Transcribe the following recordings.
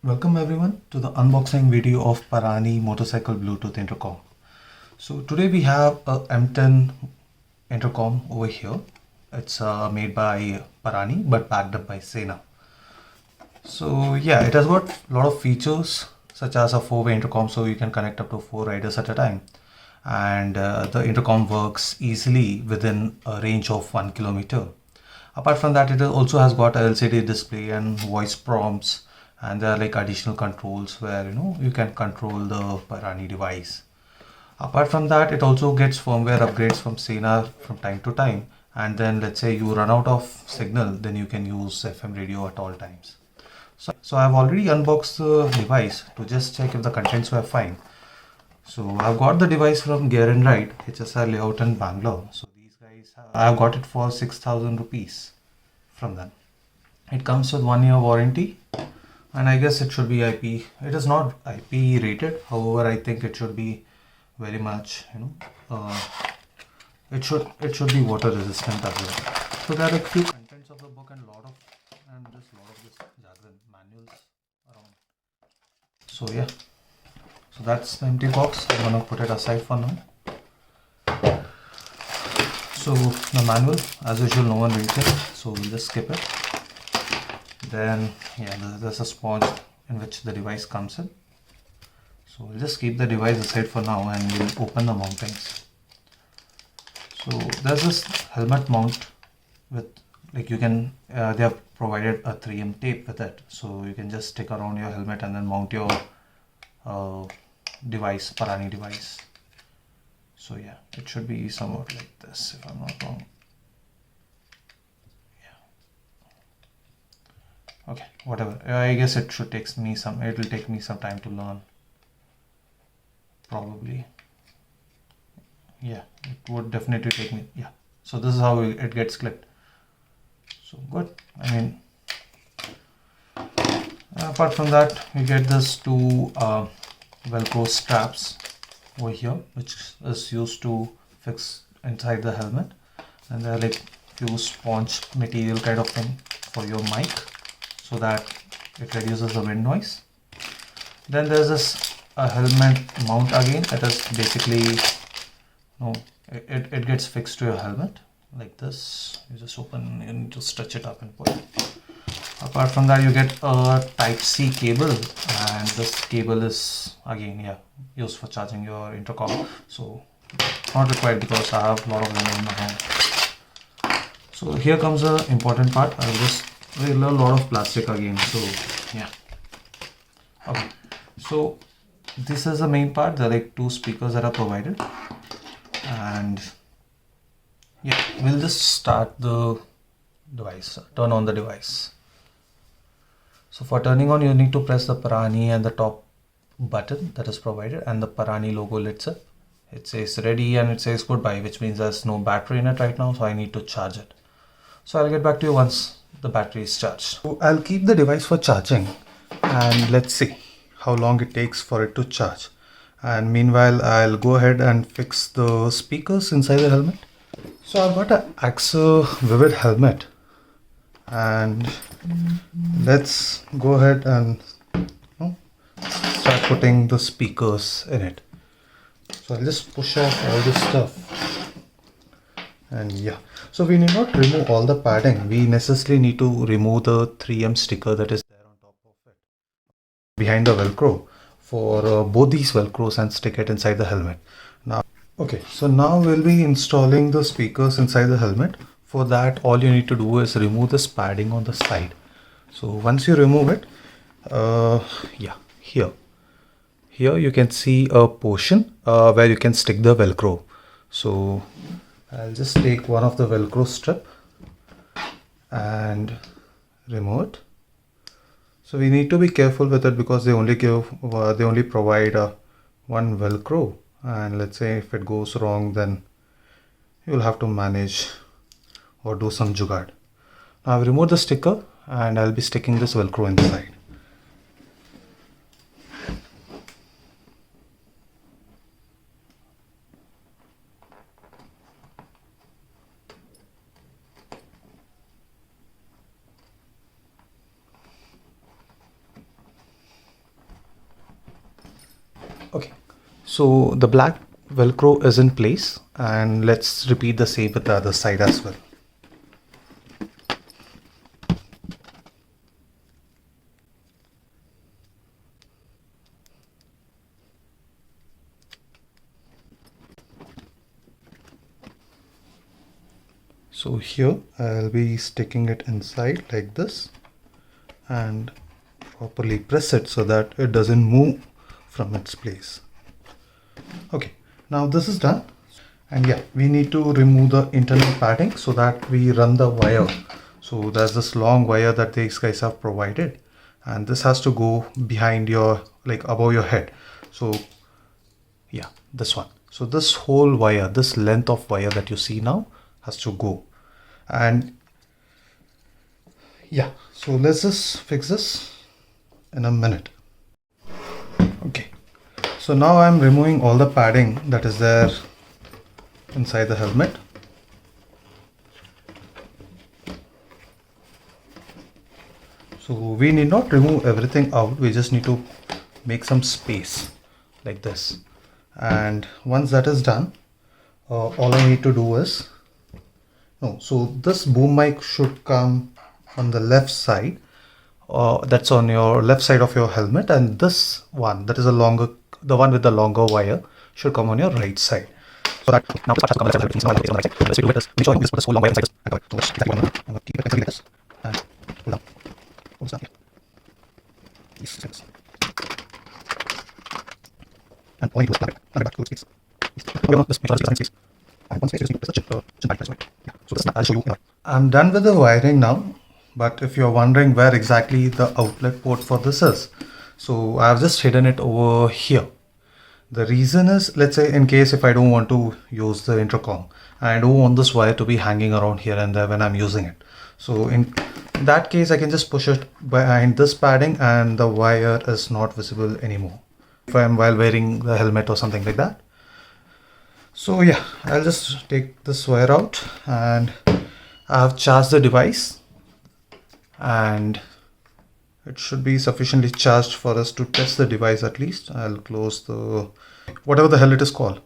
Welcome everyone to the unboxing video of Parani motorcycle Bluetooth intercom. So today we have a M10 intercom over here. It's made by Parani but backed up by Sena. So yeah, it has got a lot of features such as a 4-way intercom, so you can connect up to 4 riders at a time. And the intercom works easily within a range of 1 kilometer. Apart from that, it also has got a LCD display and voice prompts, and there are like additional controls where you can control the Parani device. Apart from that, it also gets firmware upgrades from Sena from time to time, and then let's say you run out of signal, then you can use FM radio at all times. So I've already unboxed the device to just check if the contents were fine. So I've got the device from Gear and Ride HSR layout in Bangalore. So these guys, I've got it for 6,000 rupees from them. It comes with 1 year warranty, and I guess it should be IP. It is not IP rated. However, I think it should be very much, it should be water resistant as well. So there are like few contents of the book and just lot of this jargon manuals around. So yeah, so that's the empty box. I'm gonna put it aside for now. So the manual, as usual, no one reads it, so we'll just skip it. Then yeah, there's a sponge in which the device comes in. So we'll just keep the device aside for now and we'll open the mountings. So there's this helmet mount with, like, you can they have provided a 3M tape with it, so you can just stick around your helmet and then mount your device, Parani device. So yeah, it should be somewhat like this if I'm not wrong. Okay, whatever. I guess it will take me some time to learn. Probably. Yeah, it would definitely take me. Yeah. So this is how it gets clipped. So good. I mean, apart from that, you get this two Velcro straps over here, which is used to fix inside the helmet, and they're like few sponge material kind of thing for your mic, so that it reduces the wind noise. Then there's this helmet mount again. That is basically, it gets fixed to your helmet like this. You just open and to stretch it up and pull. Apart from that, you get a Type-C cable, and this cable is again used for charging your intercom. So not required because I have a lot of them in my hand. So here comes the important part. I'll just a lot of plastic again. So yeah. Okay. So this is the main part. There are like two speakers that are provided, and yeah, we'll just start the device. Turn on the device. So for turning on, you need to press the Parani and the top button that is provided, and the Parani logo lights up. It says ready and it says goodbye, which means there's no battery in it right now, so I need to charge it. So I'll get back to you once the battery is charged. So I'll keep the device for charging, and let's see how long it takes for it to charge. And meanwhile, I'll go ahead and fix the speakers inside the helmet. So I've got an AXA Vivid helmet, and let's go ahead and start putting the speakers in it. So I'll just push off all this stuff, and yeah, so we need not remove all the padding. We necessarily need to remove the 3M sticker that is there on top of it behind the Velcro for both these Velcros, and stick it inside the helmet. Now, okay, so now we'll be installing the speakers inside the helmet. For that, all you need to do is remove this padding on the side. So once you remove it, yeah, here you can see a portion where you can stick the Velcro. So I'll just take one of the Velcro strip and remove it. So we need to be careful with it because they only provide one Velcro, and let's say if it goes wrong, then you'll have to manage or do some jugaad. Now I've removed the sticker, and I'll be sticking this Velcro inside. Okay, so the black Velcro is in place, and let's repeat the same with the other side as well. So here I'll be sticking it inside like this and properly press it so that it doesn't move from its place. Okay, now this is done, and yeah, we need to remove the internal padding so that we run the wire. So there's this long wire that these guys have provided, and this has to go behind your, like above your head. So yeah, this one. So this whole wire, this length of wire that you see now has to go. And yeah, so let's just fix this in a minute. Okay, so now I'm removing all the padding that is there inside the helmet. So we need not remove everything out, we just need to make some space like this. And once that is done, all I need to do is, so this boom mic should come on the left side, that's on your left side of your helmet, and this one, that is the one with the longer wire, should come on your right side. So that now this part has to come on the left side. Let's do it is make sure you put this whole long wire inside this. So that's exactly what I'm going to keep it exactly like this and pull down. Pull this down here. Yes, like this. And all you do is plug it back to its space. Just make sure this is space. And one space you just need to press the chin back. Yeah. So this I'll show you. I'm done with the wiring now, but if you're wondering where exactly the outlet port for this is, so I've just hidden it over here. The reason is, let's say in case if I don't want to use the intercom, I don't want this wire to be hanging around here and there when I'm using it. So in that case, I can just push it behind this padding and the wire is not visible anymore if I'm while wearing the helmet or something like that. So yeah, I'll just take this wire out, and I've charged the device, and it should be sufficiently charged for us to test the device at least. I'll close the, whatever the hell it is called.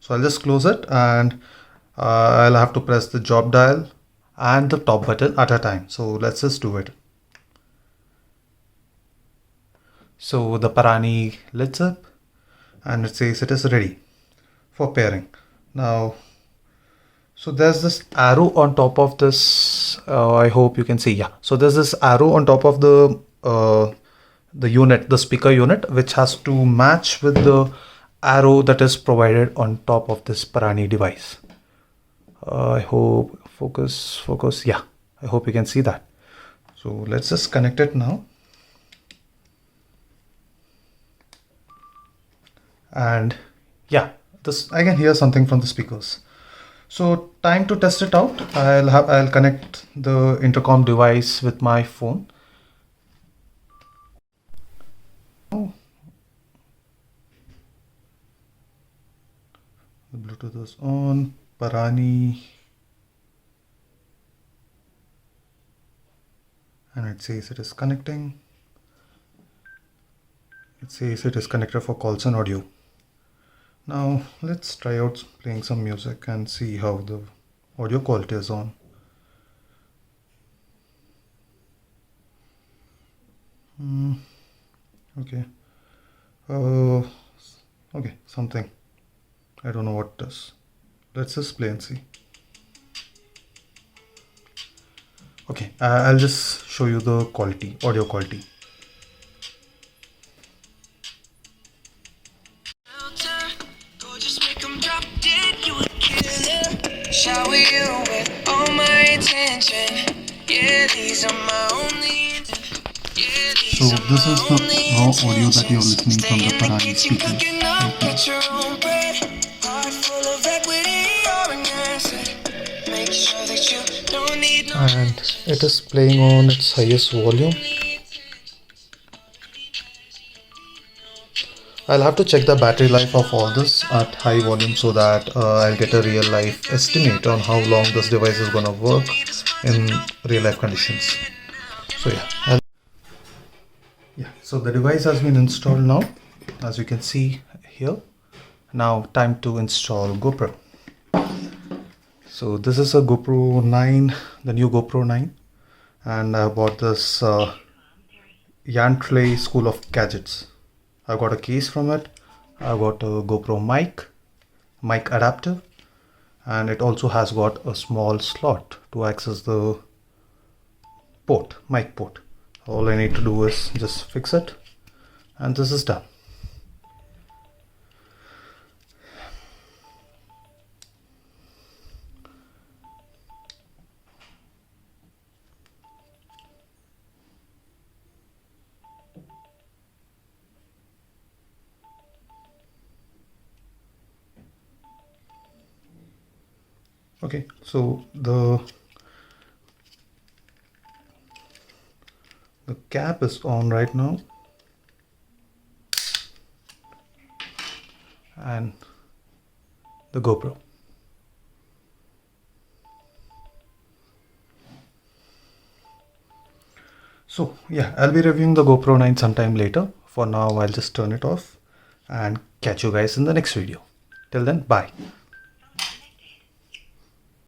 So I'll just close it, and I'll have to press the job dial and the top button at a time. So let's just do it. So the Parani lights up and it says it is ready for pairing. Now, so there's this arrow on top of this, I hope you can see, yeah. So there's this arrow on top of the unit, the speaker unit, which has to match with the arrow that is provided on top of this Parani device. I hope, focus, yeah, I hope you can see that. So let's just connect it now. And yeah, this, I can hear something from the speakers. So time to test it out. I'll connect the intercom device with my phone. Oh, the Bluetooth is on. Parani, and it says it is connecting. It says it is connected for calls and audio. Now let's try out playing some music and see how the audio quality is on. Okay. Okay, something. I don't know what it is. Let's just play and see. Okay, I'll just show you the quality, audio quality. Shower you with all my attention. Yeah, these are my only. So this is the raw audio that you're listening from the Parani speakers. And it is playing on its highest volume. I'll have to check the battery life of all this at high volume so that I'll get a real life estimate on how long this device is gonna work in real life conditions. So yeah, so the device has been installed now. As you can see here. Now time to install GoPro. So this is a GoPro 9, the new GoPro 9, and I bought this Yantley School of Gadgets. I got a case from it. I got a GoPro mic adapter, and it also has got a small slot to access the mic port. All I need to do is just fix it, and this is done. Okay, so the cap is on right now, and the GoPro. So yeah, I'll be reviewing the GoPro 9 sometime later. For now, I'll just turn it off and catch you guys in the next video. Till then, bye.